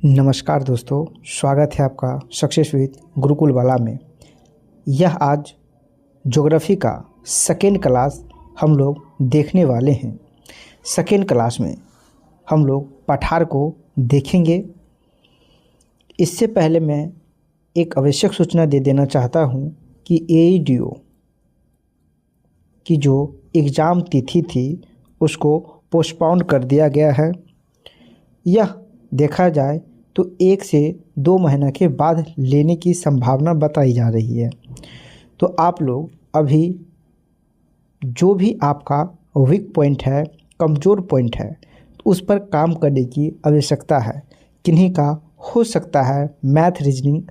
नमस्कार दोस्तों, स्वागत है आपका सक्सेस विद गुरुकुल वाला में। यह आज ज्योग्राफी का सेकेंड क्लास हम लोग देखने वाले हैं। सेकेंड क्लास में हम लोग पठार को देखेंगे। इससे पहले मैं एक आवश्यक सूचना दे देना चाहता हूं कि AEDO की जो एग्ज़ाम तिथि थी उसको पोस्टपोन कर दिया गया है। यह देखा जाए तो 1 से 2 महीने के बाद लेने की संभावना बताई जा रही है। तो आप लोग अभी जो भी आपका वीक पॉइंट है, कमज़ोर पॉइंट है, उस पर काम करने की आवश्यकता है। किन्हीं का हो सकता है मैथ रीजनिंग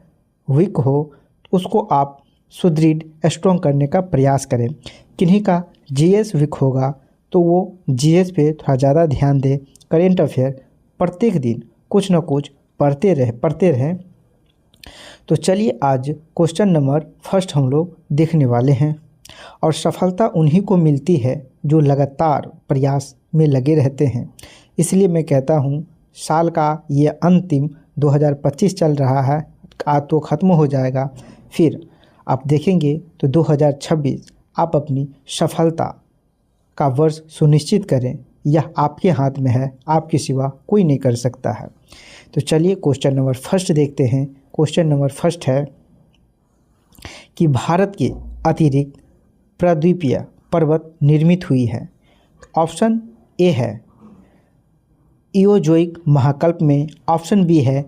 वीक हो, उसको आप सुदृढ़ स्ट्रॉन्ग करने का प्रयास करें। किन्हीं का GS वीक होगा तो वो GS पे थोड़ा ज़्यादा ध्यान दें। करेंट अफेयर प्रत्येक दिन कुछ ना कुछ पढ़ते रहें। तो चलिए आज क्वेश्चन नंबर फर्स्ट हम लोग देखने वाले हैं। और सफलता उन्हीं को मिलती है जो लगातार प्रयास में लगे रहते हैं। इसलिए मैं कहता हूँ साल का ये अंतिम 2025 चल रहा है, आज तो ख़त्म हो जाएगा। फिर आप देखेंगे तो 2026 आप अपनी सफलता का वर्ष सुनिश्चित करें। यह आपके हाथ में है, आपके सिवा कोई नहीं कर सकता है। तो चलिए क्वेश्चन नंबर फर्स्ट देखते हैं। क्वेश्चन नंबर फर्स्ट है कि भारत के अतिरिक्त प्रायद्वीपीय पर्वत निर्मित हुई है। ऑप्शन ए है इओजोइक महाकल्प में, ऑप्शन बी है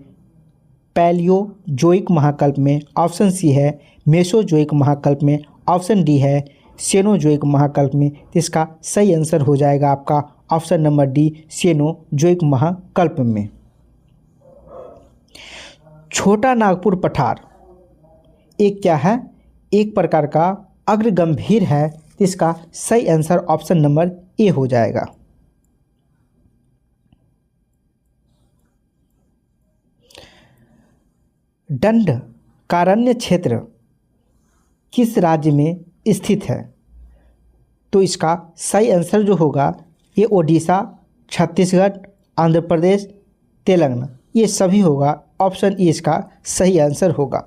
पैलियोजोइक महाकल्प में, ऑप्शन सी है मेसोजोइक महाकल्प में, ऑप्शन डी है सेनोजोइक महाकल्प में। इसका सही आंसर हो जाएगा आपका ऑप्शन नंबर डी, सेनोजोइक महाकल्प में। छोटा नागपुर पठार एक क्या है? एक प्रकार का अग्रगंभीर है। इसका सही आंसर ऑप्शन नंबर ए हो जाएगा। दंडकारण्य क्षेत्र किस राज्य में स्थित है? तो इसका सही आंसर जो होगा ये ओडिशा, छत्तीसगढ़, आंध्र प्रदेश, तेलंगाना, ये सभी होगा। ऑप्शन ई इसका सही आंसर होगा।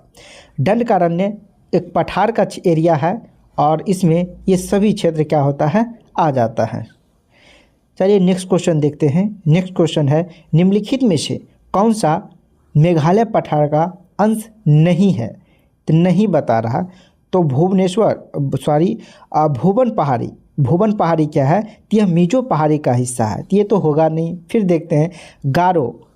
दंडकारण्य एक पठार का एरिया है और इसमें ये सभी क्षेत्र क्या होता है, आ जाता है। चलिए नेक्स्ट क्वेश्चन देखते हैं। नेक्स्ट क्वेश्चन है निम्नलिखित में से कौन सा मेघालय पठार का अंश नहीं है? तो नहीं बता रहा तो भुवन पहाड़ी क्या है? तो यह मिजो पहाड़ी का हिस्सा है। तो ये तो होगा नहीं। फिर देखते हैं गारो,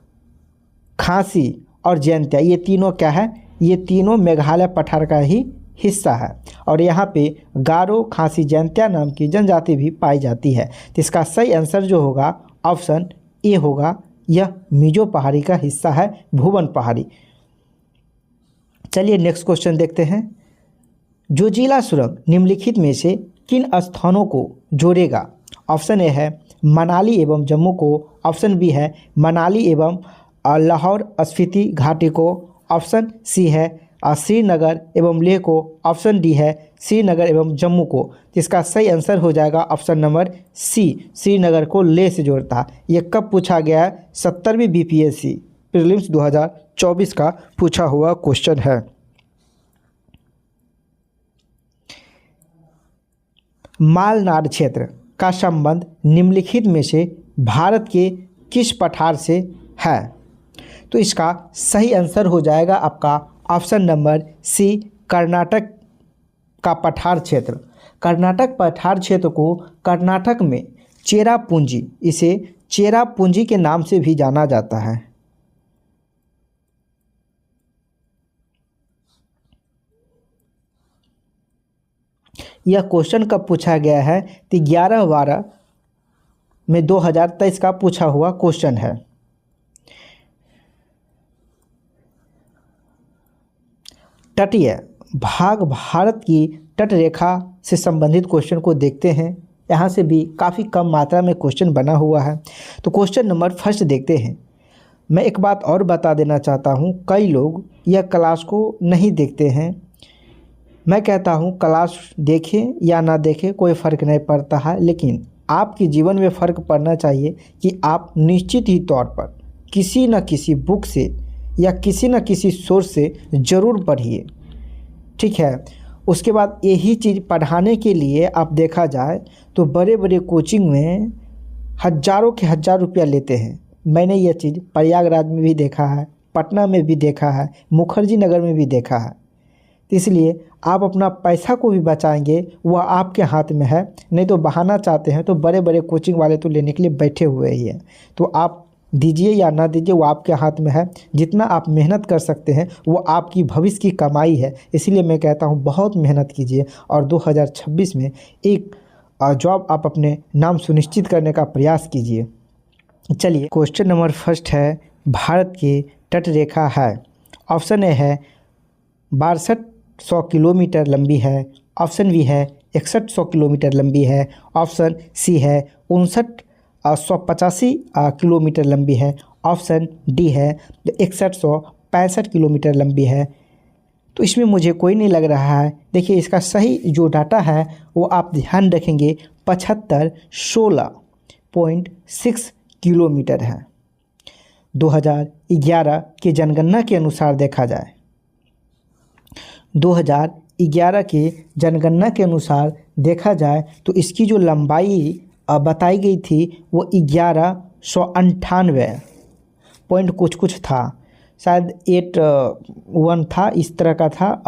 खासी और जयंतिया, ये तीनों क्या है? ये तीनों मेघालय पठार का ही हिस्सा है और यहाँ पे गारो, खासी, जयंतिया नाम की जनजाति भी पाई जाती है। तो इसका सही आंसर जो होगा ऑप्शन ए होगा। यह मिजो पहाड़ी का हिस्सा है, भुवन पहाड़ी। चलिए नेक्स्ट क्वेश्चन देखते हैं। जोजिला सुरंग निम्नलिखित में से किन स्थानों को जोड़ेगा? ऑप्शन ए है मनाली एवं जम्मू को, ऑप्शन बी है मनाली एवं लाहौर स्पीति घाटी को, ऑप्शन सी है श्रीनगर एवं लेह को, ऑप्शन डी है श्रीनगर एवं जम्मू को। इसका सही आंसर हो जाएगा ऑप्शन नंबर सी, श्रीनगर को लेह से जोड़ता है। ये कब पूछा गया है? 70वीं BPSC प्रीलिम्स 2024 का पूछा हुआ क्वेश्चन है। मालनाड क्षेत्र का संबंध निम्नलिखित में से भारत के किस पठार से है? तो इसका सही आंसर हो जाएगा आपका ऑप्शन नंबर सी, कर्नाटक का पठार क्षेत्र। कर्नाटक पठार क्षेत्र को कर्नाटक में चेरापूंजी, इसे चेरापूंजी के नाम से भी जाना जाता है। यह क्वेश्चन कब पूछा गया है? तो 11/12 में 2023 का पूछा हुआ क्वेश्चन है। तटीय भाग भारत की तट रेखा से संबंधित क्वेश्चन को देखते हैं। यहाँ से भी काफ़ी कम मात्रा में क्वेश्चन बना हुआ है। तो क्वेश्चन नंबर फर्स्ट देखते हैं। मैं एक बात और बता देना चाहता हूँ, कई लोग यह क्लास को नहीं देखते हैं। मैं कहता हूँ क्लास देखें या ना देखें कोई फ़र्क नहीं पड़ता है, लेकिन आपके जीवन में फ़र्क पड़ना चाहिए कि आप निश्चित ही तौर पर किसी न किसी बुक से या किसी न किसी सोर्स से ज़रूर पढ़िए, ठीक है। उसके बाद यही चीज़ पढ़ाने के लिए आप देखा जाए तो बड़े बड़े कोचिंग में हज़ारों के हज़ार रुपया लेते हैं। मैंने यह चीज़ प्रयागराज में भी देखा है, पटना में भी देखा है, मुखर्जी नगर में भी देखा है। तो इसलिए आप अपना पैसा को भी बचाएंगे, वह आपके हाथ में है। नहीं तो बहाना चाहते हैं तो बड़े बड़े कोचिंग वाले तो लेने के लिए बैठे हुए ही हैं। तो आप दीजिए या ना दीजिए वो आपके हाथ में है। जितना आप मेहनत कर सकते हैं वो आपकी भविष्य की कमाई है। इसीलिए मैं कहता हूँ बहुत मेहनत कीजिए और 2026 में एक जॉब आप अपने नाम सुनिश्चित करने का प्रयास कीजिए। चलिए, क्वेश्चन नंबर फर्स्ट है, भारत की तट रेखा है। ऑप्शन ए है 6200 किलोमीटर लंबी है, ऑप्शन बी है 6100 किलोमीटर लंबी है, ऑप्शन सी है 5985 किलोमीटर लंबी है, ऑप्शन डी है 6165 किलोमीटर लंबी है। तो इसमें मुझे कोई नहीं लग रहा है। देखिए, इसका सही जो डाटा है वो आप ध्यान रखेंगे 7516.6 किलोमीटर है। 2011 के जनगणना के अनुसार देखा जाए, 2011 के जनगणना के अनुसार देखा जाए तो इसकी जो लंबाई बताई गई थी वो 1198 पॉइंट कुछ था, शायद 81 था, इस तरह का था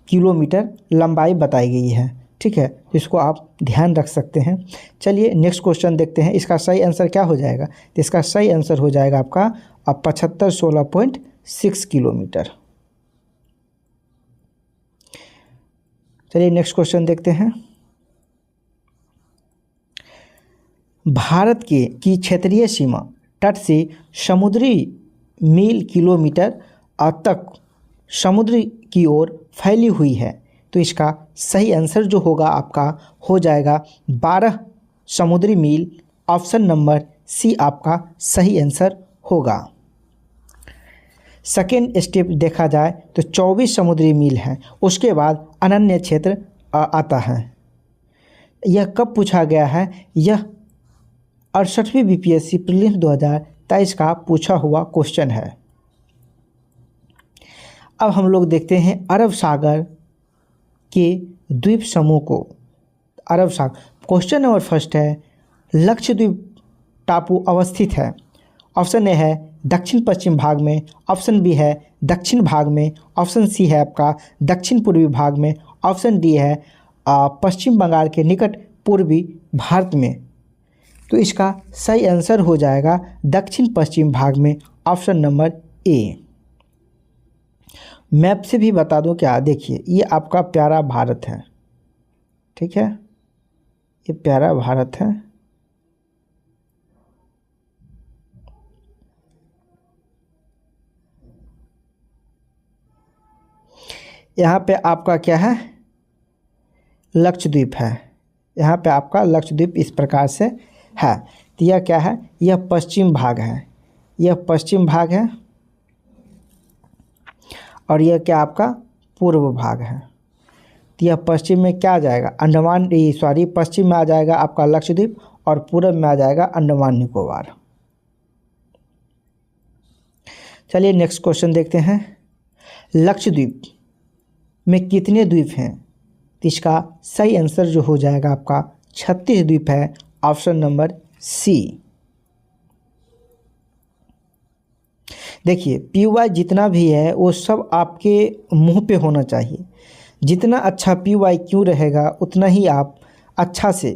किलोमीटर लंबाई बताई गई है, ठीक है। तो इसको आप ध्यान रख सकते हैं। चलिए नेक्स्ट क्वेश्चन देखते हैं। इसका सही आंसर क्या हो जाएगा? तो इसका सही आंसर हो जाएगा आपका 7516.6 किलोमीटर। चलिए नेक्स्ट क्वेश्चन देखते हैं। भारत की क्षेत्रीय सीमा तट से समुद्री मील किलोमीटर तक समुद्र की ओर फैली हुई है। तो इसका सही आंसर जो होगा आपका हो जाएगा 12 समुद्री मील। ऑप्शन नंबर सी आपका सही आंसर होगा। सेकेंड स्टेप देखा जाए तो 24 समुद्री मील है। उसके बाद अनन्य क्षेत्र आता है। यह कब पूछा गया है? यह 68वीं बीपीएससी प्रीलिम्स 2023 का पूछा हुआ क्वेश्चन है। अब हम लोग देखते हैं अरब सागर के द्वीप समूह को। अरब सागर, क्वेश्चन नंबर फर्स्ट है, लक्षद्वीप टापू अवस्थित है। ऑप्शन ए है दक्षिण पश्चिम भाग में, ऑप्शन बी है दक्षिण भाग में, ऑप्शन सी है आपका दक्षिण पूर्वी भाग में, ऑप्शन डी है पश्चिम बंगाल के निकट पूर्वी भारत में। तो इसका सही आंसर हो जाएगा दक्षिण पश्चिम भाग में, ऑप्शन नंबर ए। मैप से भी बता दूं क्या? देखिए, ये आपका प्यारा भारत है, ठीक है, ये प्यारा भारत है। यहाँ पे आपका क्या है? लक्षद्वीप है। यहाँ पे आपका लक्षद्वीप इस प्रकार से है। तो यह क्या है? यह पश्चिम भाग है, यह पश्चिम भाग है, और यह क्या आपका पूर्व भाग है। तो यह पश्चिम में क्या आ जाएगा? अंडमान, सॉरी, पश्चिम में आ जाएगा आपका लक्षद्वीप और पूर्व में आ जाएगा अंडमान निकोबार। चलिए नेक्स्ट क्वेश्चन देखते हैं। लक्षद्वीप में कितने द्वीप हैं? तो इसका सही आंसर जो हो जाएगा आपका 36 द्वीप है, ऑप्शन नंबर सी। देखिए, पीवाई जितना भी है वो सब आपके मुंह पे होना चाहिए। जितना अच्छा पीवाई क्यू रहेगा उतना ही आप अच्छा से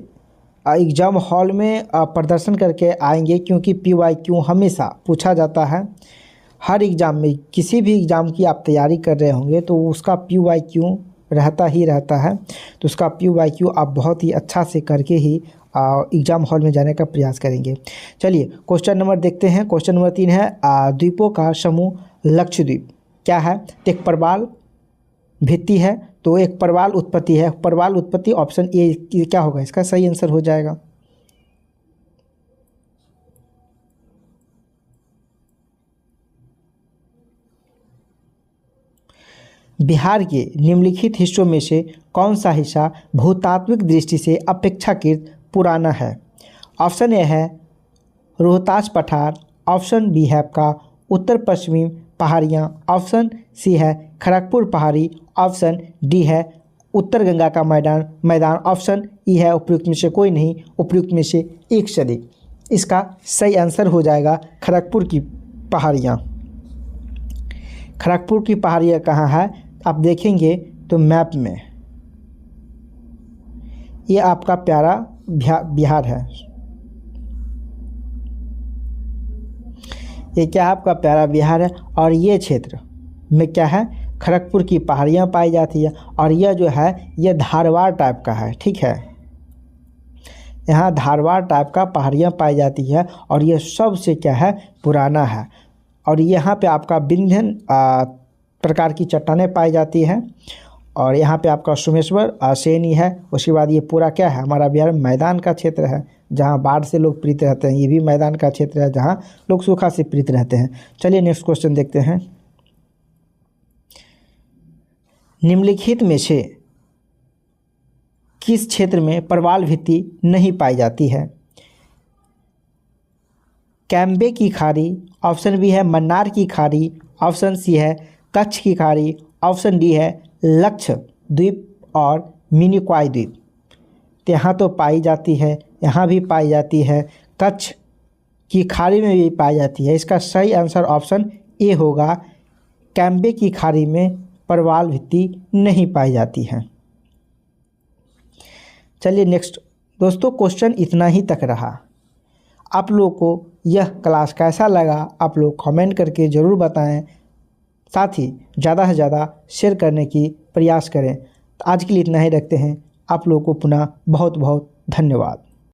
एग्ज़ाम हॉल में प्रदर्शन करके आएंगे, क्योंकि पीवाई क्यू हमेशा पूछा जाता है। हर एग्ज़ाम में, किसी भी एग्ज़ाम की आप तैयारी कर रहे होंगे तो उसका पीवाई क्यू रहता ही रहता है। तो उसका पीवाई क्यू आप बहुत ही अच्छा से करके ही एग्ज़ाम हॉल में जाने का प्रयास करेंगे। चलिए क्वेश्चन नंबर देखते हैं। क्वेश्चन नंबर 3 है, द्वीपों का समूह लक्षद्वीप क्या है? तो एक प्रवाल भित्ति है, तो एक प्रवाल उत्पत्ति है। प्रवाल उत्पत्ति ऑप्शन ए क्या होगा? इसका सही आंसर हो जाएगा। बिहार के निम्नलिखित हिस्सों में से कौन सा हिस्सा भूतात्विक दृष्टि से अपेक्षाकृत पुराना है? ऑप्शन ए है रोहतास पठार, ऑप्शन बी है आपका उत्तर पश्चिमी पहाड़ियाँ, ऑप्शन सी है खड़गपुर पहाड़ी, ऑप्शन डी है उत्तर गंगा का मैदान, ऑप्शन ई है उपयुक्त में से कोई नहीं, उपयुक्त में से एक से अधिक। इसका सही आंसर हो जाएगा खड़गपुर की पहाड़ियाँ। खड़गपुर की पहाड़ियाँ कहाँ है आप देखेंगे तो मैप में, ये आपका प्यारा बिहार है। ये क्या आपका प्यारा बिहार है और ये क्षेत्र में क्या है खड़गपुर की पहाड़ियाँ पाई जाती है। और यह जो है ये धारवाड़ टाइप का है, ठीक है, यहाँ धारवाड़ टाइप का पहाड़ियाँ पाई जाती है और ये सबसे क्या है पुराना है। और यहाँ पे आपका विंध्यन प्रकार की चट्टानें पाई जाती हैं और यहाँ पे आपका सोमेश्वर सेनी है। उसके बाद ये पूरा क्या है हमारा बिहार मैदान का क्षेत्र है, जहाँ बाढ़ से लोग पीड़ित रहते हैं। ये भी मैदान का क्षेत्र है जहाँ लोग सूखा से पीड़ित रहते हैं। चलिए नेक्स्ट क्वेश्चन देखते हैं। निम्नलिखित में से किस क्षेत्र में प्रवाल भित्ति नहीं पाई जाती है? कैम्बे की खाड़ी, ऑप्शन बी है मन्नार की खाड़ी, ऑप्शन सी है कच्छ की खाड़ी, ऑप्शन डी है लक्षद्वीप और मिनिकॉय द्वीप। तो यहाँ तो पाई जाती है, यहाँ भी पाई जाती है, कच्छ की खाड़ी में भी पाई जाती है। इसका सही आंसर ऑप्शन ए होगा, कैम्बे की खाड़ी में प्रवाल भित्ति नहीं पाई जाती है। चलिए नेक्स्ट दोस्तों, क्वेश्चन इतना ही तक रहा। आप लोगों को यह क्लास कैसा लगा आप लोग कमेंट करके ज़रूर बताएं, साथ ही ज़्यादा से ज़्यादा शेयर करने की प्रयास करें। तो आज के लिए इतना ही रखते हैं। आप लोगों को पुनः बहुत बहुत धन्यवाद।